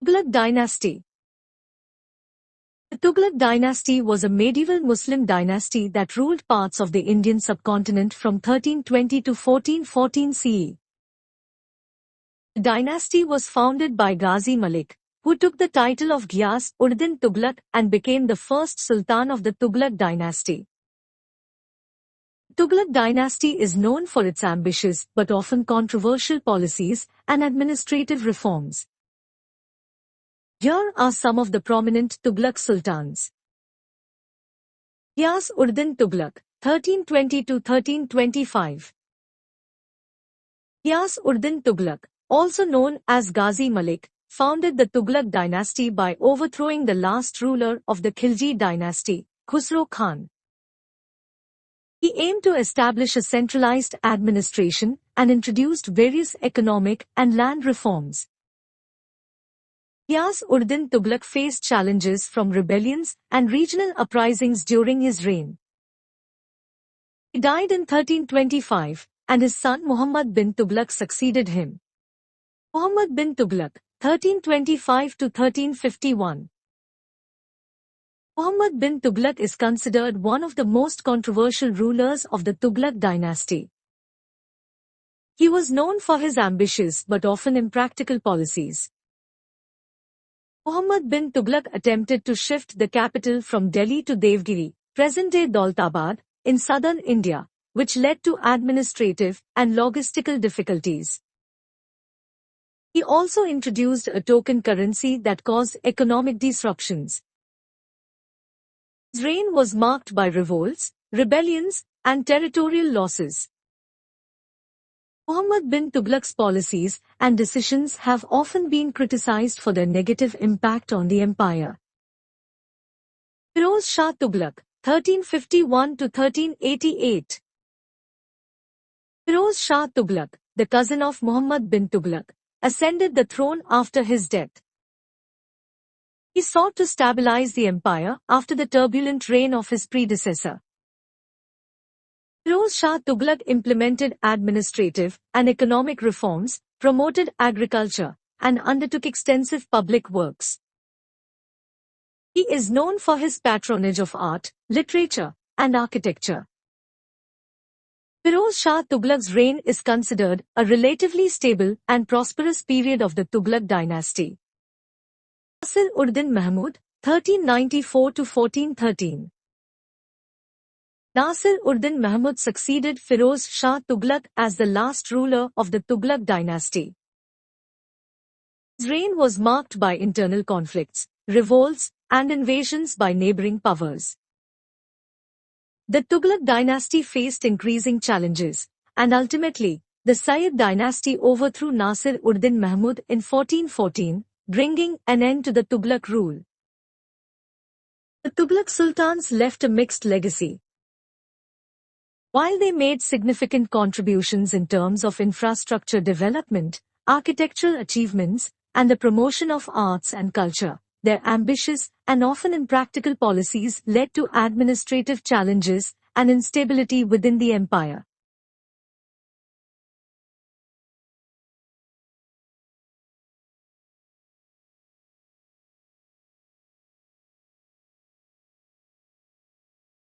Tughlaq Dynasty. The Tughlaq Dynasty was a medieval Muslim dynasty that ruled parts of the Indian subcontinent from 1320 to 1414 CE. The dynasty was founded by Ghazi Malik, who took the title of Ghiyas Uddin Tughlaq and became the first sultan of the Tughlaq dynasty. Tughlaq dynasty is known for its ambitious but often controversial policies and administrative reforms. Here are some of the prominent Tughlaq sultans. Ghiyas Uddin Tughlaq, 1320 to 1325. Ghiyas Uddin Tughlaq, also known as Ghazi Malik, founded the Tughlaq dynasty by overthrowing the last ruler of the Khilji dynasty, Khusro Khan. He aimed to establish a centralized administration and introduced various economic and land reforms. Ghiyas Uddin Tughlaq faced challenges from rebellions and regional uprisings during his reign. He died in 1325, and his son Muhammad bin Tughlaq succeeded him. Muhammad bin Tughlaq, 1325 to 1351. Muhammad bin Tughlaq is considered one of the most controversial rulers of the Tughlaq dynasty. He was known for his ambitious but often impractical policies. Muhammad bin Tughlaq attempted to shift the capital from Delhi to Devgiri, present-day Daulatabad, in southern India, which led to administrative and logistical difficulties. He also introduced a token currency that caused economic disruptions. His reign was marked by revolts, rebellions, and territorial losses. Muhammad bin Tughlaq's policies and decisions have often been criticized for their negative impact on the empire. Firoz Shah Tughlaq, 1351 to 1388. Firoz Shah Tughlaq, the cousin of Muhammad bin Tughlaq, ascended the throne after his death. He sought to stabilize the empire after the turbulent reign of his predecessor. Firoz Shah Tughlaq implemented administrative and economic reforms, promoted agriculture, and undertook extensive public works. He is known for his patronage of art, literature, and architecture. Firoz Shah Tughlaq's reign is considered a relatively stable and prosperous period of the Tughlaq dynasty. Nasir-ud-Din Mahmud, 1394 to 1413. Nasir-ud-Din Mahmud succeeded Firoz Shah Tughlaq as the last ruler of the Tughlaq dynasty. His reign was marked by internal conflicts, revolts, and invasions by neighboring powers. The Tughlaq dynasty faced increasing challenges, and ultimately, the Sayyid dynasty overthrew Nasir-ud-Din Mahmud in 1414, bringing an end to the Tughlaq rule. The Tughlaq sultans left a mixed legacy. While they made significant contributions in terms of infrastructure development, architectural achievements, and the promotion of arts and culture, their ambitious and often impractical policies led to administrative challenges and instability within the empire.